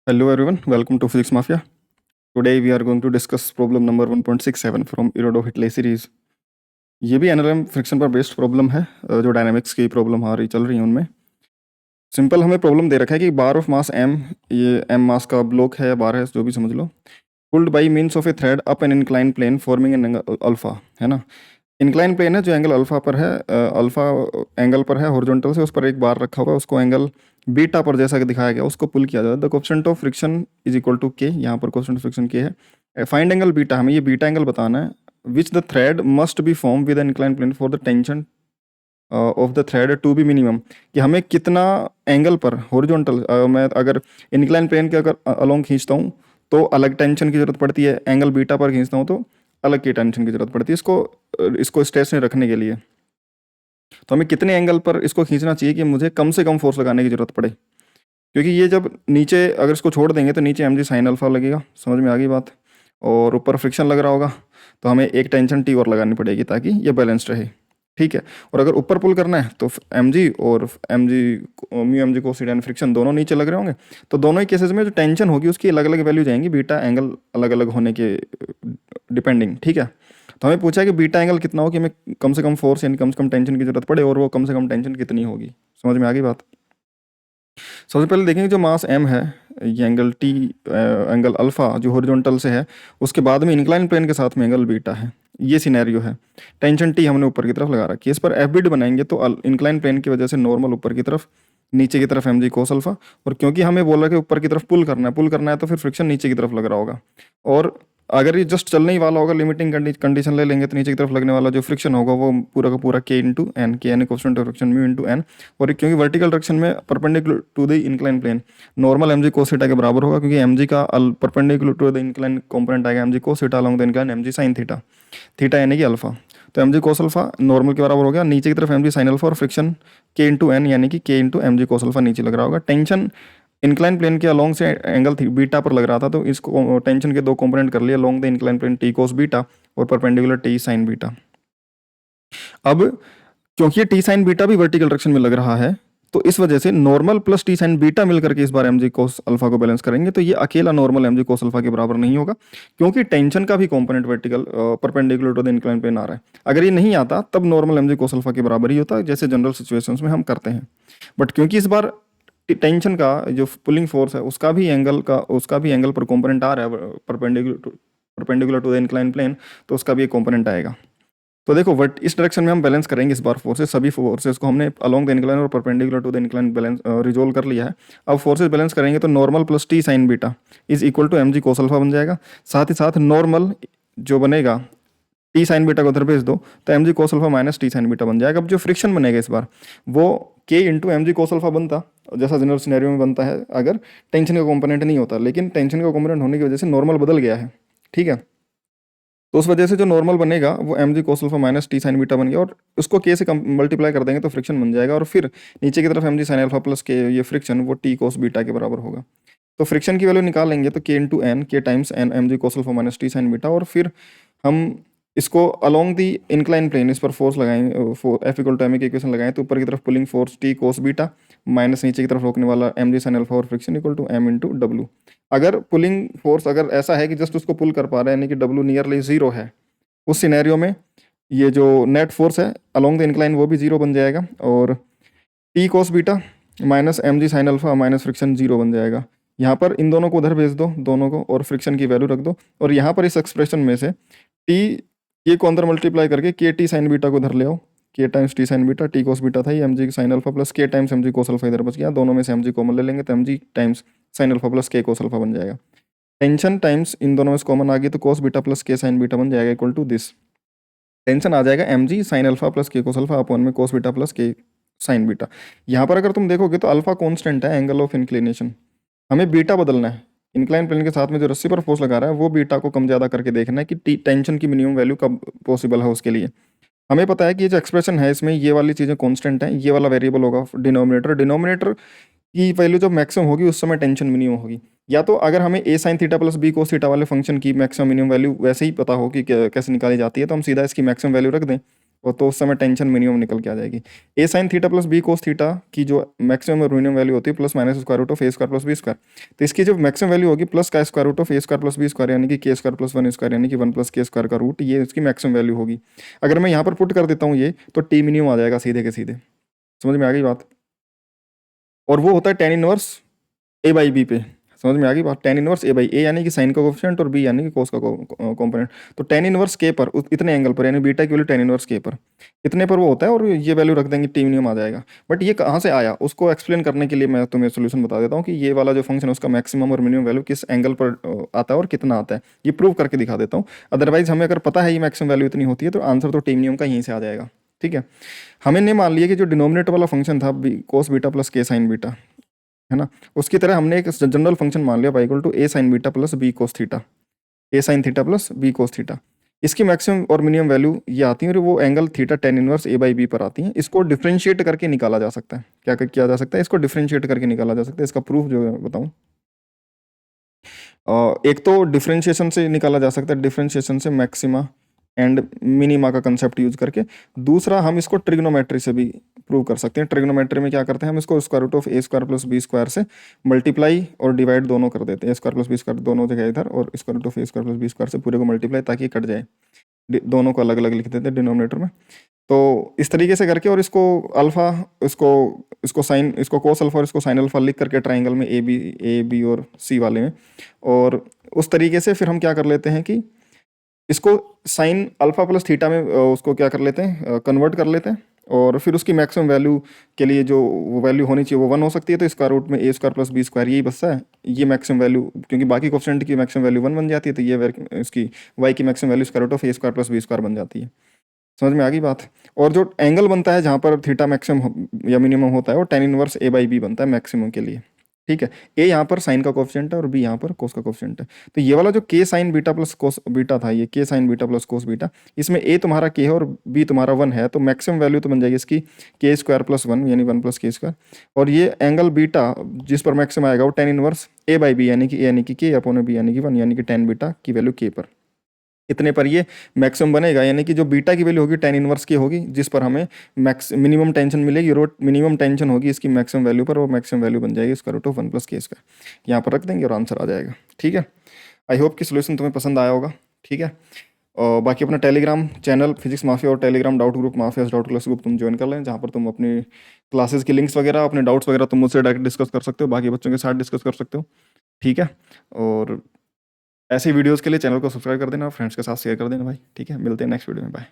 Hello everyone, welcome to Physics Mafia. Today we are going to discuss problem number 1.67 from Irido-Hitley series. ये भी NLM friction पर based problem है जो dynamics की problem आ रही चल रही है उनमें। सिंपल हमें प्रॉब्लम दे रखा है कि बार ऑफ मास m, ये m मास का ब्लॉक है या बार है जो भी समझ लो, pulled by means of a thread up an incline plane forming an angle alpha, है ना। इंक्लाइन प्लेन है जो एंगल अल्फा पर है, अल्फा एंगल पर है हॉरिजॉन्टल से, उस पर एक बार रखा हुआ है, उसको एंगल बीटा पर जैसा कि दिखाया गया उसको पुल किया जाता है। The coefficient of friction is equal to k, यहाँ पर कोएफिशिएंट ऑफ फ्रिक्शन के है। फाइंड एंगल बीटा, हमें ये बीटा एंगल बताना है। Which the thread must be form with an incline plane for the tension of the thread to be minimum, कि हमें कितना एंगल पर हॉरिजॉन्टल मैं अगर इंक्लाइन प्लेन के अगर अलोंग खींचता हूँ तो अलग टेंशन की जरूरत पड़ती है, एंगल बीटा पर खींचता हूँ तो अलग की टेंशन की जरूरत पड़ती है इसको स्टेशनरी रखने के लिए। तो हमें कितने एंगल पर इसको खींचना चाहिए कि मुझे कम से कम फोर्स लगाने की जरूरत पड़े, क्योंकि ये जब नीचे अगर इसको छोड़ देंगे तो नीचे एम जी साइन अल्फा लगेगा, समझ में आ गई बात, और ऊपर फ्रिक्शन लग रहा होगा तो हमें एक टेंशन टी और लगानी पड़ेगी ताकि ये बैलेंस्ड रहे, ठीक है। और अगर ऊपर पुल करना है तो एम जी और m g mu m g cosine friction दोनों नीचे लग रहे होंगे, तो दोनों ही केसेस में जो टेंशन होगी उसकी अलग अलग वैल्यू जाएंगी, बीटा एंगल अलग अलग होने के डिपेंडिंग, ठीक है। तो हमें पूछा है कि बीटा एंगल कितना हो कि हमें कम से कम फोर्स यानी कम से कम टेंशन की जरूरत पड़े, और वो कम से कम टेंशन कितनी होगी, समझ में आ गई बात। सबसे पहले देखेंगे जो मास m है, ये एंगल t, एंगल अल्फा जो हॉरिजॉन्टल से है, उसके बाद में इंक्लाइन प्लेन के साथ में एंगल बीटा है, ये सिनेरियो है। टेंशन t हमने ऊपर की तरफ लगा रखी है, इस पर एफ बिड बनाएंगे तो इंक्लाइन प्लेन की वजह से नॉर्मल ऊपर की तरफ, नीचे की तरफ एम जी कोस अल्फा, और क्योंकि हमें बोला कि ऊपर की तरफ पुल करना है तो फिर फ्रिक्शन नीचे की तरफ लग रहा होगा, और अगर ये जस्ट चलने ही वाला होगा लिमिटिंग कंडीशन ले लेंगे तो नीचे की तरफ लगने वाला जो फ्रिक्शन होगा वो पूरा का पूरा K into N, K N coefficient of friction mu into N, और क्योंकि वर्टिकल डायरेक्शन में perpendicular to the incline plane normal M G cos theta के बराबर होगा, क्योंकि एम जी का perpendicular to the incline component आएगा M ji cos theta along the incline M ji sine theta, theta यानी कि alpha, तो M G cos alpha normal के बराबर हो गया, नीचे की तरफ एम जी साइन अल्फा और फ्रिक्शन के इंटू एन यानी कि के इंटू एम जी कोस अल्फा नीचे लग रहा होगा। टेंशन इंक्लाइन प्लेन के अलोंग से एंगल थी बीटा पर लग रहा था, तो इसको टेंशन के दो कंपोनेंट कर लिए, along the incline plane t cos beta और परपेंडिकुलर टी साइन बीटा। अब क्योंकि ये टी साइन बीटा भी वर्टिकल डायरेक्शन में लग रहा है तो इस वजह से normal plus t sine beta मिलकर के इस बार एम जी कोस अल्फा को बैलेंस करेंगे, तो ये अकेला normal M G cos alpha के बराबर नहीं होगा, क्योंकि टेंशन का भी component vertical perpendicular to the incline plane आ रहा है। अगर ये नहीं आता तब normal M G cos alpha के बराबर ही होता है, जैसे जनरल सिचुएशंस में हम करते हैं। बट क्योंकि इस बार टेंशन का जो पुलिंग फोर्स है उसका भी एंगल पर कंपोनेंट आ रहा है perpendicular to the incline plane, तो उसका भी एक कंपोनेंट आएगा। तो देखो वट इस डायरेक्शन में हम बैलेंस करेंगे इस बार फोर्सेस, सभी फोर्सेस को हमने अलोंग द इंक्लाइन और perpendicular to the incline balance resolve कर लिया है। अब फोर्सेस बैलेंस करेंगे तो normal plus t sine beta is equal to m ji cos alpha बन जाएगा, साथ ही साथ नॉर्मल जो बनेगा टी साइन बीटा को उधर भेज दो तो M G cos alpha minus t sine beta बन जाएगा। अब जो फ्रिक्शन बनेगा इस बार वो के इंटू एम जी कोस अल्फा बनता, जैसा जनरल सिनेरियो में बनता है अगर टेंशन का कंपोनेंट नहीं होता, लेकिन टेंशन का कंपोनेंट होने की वजह से नॉर्मल बदल गया है, ठीक है। तो उस वजह से जो नॉर्मल बनेगा वो एम जी cos alpha minus t sine beta बन गया, और उसको के से मल्टीप्लाई कर देंगे तो फ्रिक्शन बन जाएगा, और फिर नीचे की तरफ एम जी साइन अल्फा प्लस के ये फ्रिक्शन वो टी कोस बीटा के बराबर होगा। तो फ्रिक्शन की वैल्यू निकालेंगे तो k into N, k times n m जी cos alpha minus t sine beta, और फिर हम इसको अलोंग दी इंक्लाइन प्लेन इस पर फोर्स लगाएंगे, एफ इक्वल टू एम की इक्वेशन लगाएं तो ऊपर की तरफ pulling force t cos beta minus नीचे की तरफ रोकने वाला एम जी साइन अल्फा और friction equal to m into डब्ल्यू। अगर पुलिंग फोर्स अगर ऐसा है कि जस्ट उसको पुल कर पा रहे हैं यानी कि डब्ल्यू नियरली जीरो है, उस सिनेरियो में ये जो नेट फोर्स है अलोंग द इंक्लाइन वो भी जीरो बन जाएगा, और t cos beta minus m जी sine alpha minus friction zero बन जाएगा। यहाँ पर इन दोनों को उधर भेज दो, दोनों को, और फ्रिक्शन की वैल्यू रख दो, और यहाँ पर इस एक्सप्रेशन में से टी ये को अंदर मल्टीप्लाई करके के टी साइन बीटा को उधर ले आओ, K times T sine beta, T cos beta था ये एम जी sine alpha plus K times M जी कोस अल्फा इधर बच गया, दोनों में से एम जी कॉमन ले लेंगे तो M g times sine alpha plus k cos alpha बन जाएगा। टेंशन टाइम्स इन दोनों में से कॉमन आ गई तो cos beta plus k sine beta बन जाएगा इक्वल टू दिस, टेंशन आ जाएगा एम जी sine alpha plus k cos alpha upon में cos beta plus k sine beta. यहाँ पर अगर तुम देखोगे तो अल्फा कांस्टेंट है, एंगल ऑफ इंक्लिनेशन, हमें बीटा बदलना है, इंक्लाइन प्लेन के साथ में जो रस्सी पर फोर्स लगा रहा है वो बीटा को कम ज़्यादा करके देखना है कि टेंशन की मिनिमम वैल्यू कब पॉसिबल है उसके लिए। हमें पता है कि ये जो एक्सप्रेशन है इसमें ये वाली चीज़ें कांस्टेंट हैं, ये वाला वेरिएबल होगा डिनोमिनेटर की वैल्यू जब मैक्सिमम होगी उस समय टेंशन मिनिमम होगी, या तो अगर हमें A sine theta plus B cos theta वाले फंक्शन की मैक्सिमम मिनिमम वैल्यू वैसे ही पता हो कि कैसे निकाली जाती है तो हम सीधा इसकी मैक्सिमम वैल्यू रख दें, और तो उस समय टेंशन मिनिमम निकल के आ जाएगी। A sine theta plus B cos theta की जो मैक्सिमम और मिनिमम वैल्यू होती है plus minus square root of A square plus B square. तो इसकी जो मैक्सिमम वैल्यू होगी प्लस का square root of A square plus B square यानी कि K square plus one square यानी कि वन प्लस के स्क्वायर का रूट, ये इसकी मैक्सिमम वैल्यू होगी। अगर मैं यहाँ पर पुट कर देता हूँ ये, तो टी मिनिमम आ जाएगा सीधे के सीधे। समझ में आ गई बात? और वो होता है tan inverse a by b पे। समझ में आ गई बात? Tan inverse a by a यानी कि साइन का कोफिशिएंट और बी यानी कि कोस का कॉम्पोनेंट। तो टेन इनवर्स के पर इतने एंगल पर यानी बीटा की वैल्यू टेन इनवर्स के पर इतने पर वो होता है, और ये वैल्यू रख देंगे, टी मिनिमम आ जाएगा। बट ये कहाँ से आया उसको एक्सप्लेन करने के लिए मैं तुम्हें सोल्यूशन बता देता हूँ कि ये वाला जो फंक्शन है उसका मैक्सिमम और मिनिमम वैल्यू किस एंगल पर आता है और कितना आता है, ये प्रूव करके दिखा देता हूँ। अदरवाइज हमें अगर पता है ये मैक्सिमम वैल्यू इतनी होती है तो आंसर तो टी मिनिमम का यहीं से आ जाएगा। ठीक है, हमें ने मान लिया कि जो डिनोमिनेटर वाला फंक्शन था कोस beta plus k sine beta, है ना, उसकी तरह हमने एक जनरल फंक्शन मान लिया equal to a sine beta plus B cos theta, a sine theta plus B cos theta. इसकी मैक्सिमम और मिनिमम वैल्यू ये आती है और वो angle theta tan inverse a by b पर आती है। इसको डिफरेंशिएट करके निकाला जा सकता है। क्या किया जा सकता है? इसको डिफरेंशिएट करके निकाला जा सकता है। इसका प्रूफ जो है बताऊं, एक तो डिफरेंशिएशन से निकाला जा सकता है, डिफरेंशिएशन से मैक्सिमा एंड मिनिमा का कंसेप्ट यूज करके। दूसरा हम इसको ट्रिग्नोमेट्री से भी प्रूव कर सकते हैं। ट्रिग्नोमेट्री में क्या करते हैं, हम इसको square root of A square plus B square से मल्टीप्लाई और डिवाइड दोनों कर देते हैं। A square plus B square दोनों जगह इधर, और square root of A square plus B square से पूरे को मल्टीप्लाई, ताकि कट जाए। दोनों को अलग अलग लिख देते हैं डिनोमिनेटर में। तो इस तरीके से करके, और इसको अल्फा, इसको साइन, इसको कोस अल्फा और इसको साइन अल्फा लिख करके ट्राइंगल में ए बी और सी वाले में, और उस तरीके से फिर हम क्या कर लेते हैं कि इसको साइन अल्फा प्लस थीटा में उसको क्या कर लेते हैं, कन्वर्ट कर लेते हैं। और फिर उसकी मैक्सिमम वैल्यू के लिए जो वैल्यू होनी चाहिए वो वन हो सकती है, तो स्क्वायर रूट में ए स्क्वायर प्लस बी स्क्वायर यही बचता है। ये मैक्सिमम वैल्यू, क्योंकि बाकी कोफिशिएंट की मैक्सिमम वैल्यू वन बन जाती है, तो ये इसकी वाई की maximum value square root of A square plus B square बन जाती है। समझ में आ गई बात? और जो एंगल बनता है जहाँ पर थीटा मैक्सिमम या मिनिमम होता है, वो tan inverse a by b बनता है मैक्सिमम के लिए। ठीक है, ए यहाँ पर साइन का कोफिशिएंट है और बी यहाँ पर कोस का कोफिशिएंट है। तो ये वाला जो के sine beta plus cos beta था, ये के sine beta plus cos beta, इसमें ए तुम्हारा के है और बी तुम्हारा वन है, तो मैक्सिमम वैल्यू तो बन जाएगी इसकी के स्क्वायर प्लस वन यानी वन प्लस के स्क्वायर। और ये एंगल बीटा जिस पर मैक्सिमम आएगा वो tan inverse a by b यानी कि के अपोन बी यानी कि वन यानी कि टेन बीटा की वैल्यू के पर, इतने पर ये मैक्सिमम बनेगा। यानी कि जो बीटा की वैल्यू होगी टेन इनवर्स की होगी, जिस पर हमें मिनिमम टेंशन मिलेगी, और मिनिमम टेंशन होगी इसकी मैक्सिमम वैल्यू पर, वो मैक्सिमम वैल्यू बन जाएगी square root of one plus के स्क्वायर। यहाँ पर रख देंगे और आंसर आ जाएगा। ठीक है, आई होप कि सोल्यूशन तुम्हें पसंद आया होगा। ठीक है, और बाकी अपना टेलीग्राम चैनल फिजिक्स माफिया और Telegram doubt group mafias doubt class group तुम ज्वाइन कर लें, जहाँ पर तुम अपनी क्लासेस की लिंक्स वगैरह, अपने डाउट्स वगैरह तुम मुझसे डायरेक्ट डिस्कस कर सकते हो, बाकी बच्चों के साथ डिस्कस कर सकते हो। ठीक है, और ऐसी वीडियोस के लिए चैनल को सब्सक्राइब कर देना और फ्रेंड्स के साथ शेयर कर देना भाई। ठीक है, मिलते हैं नेक्स्ट वीडियो में, बाय।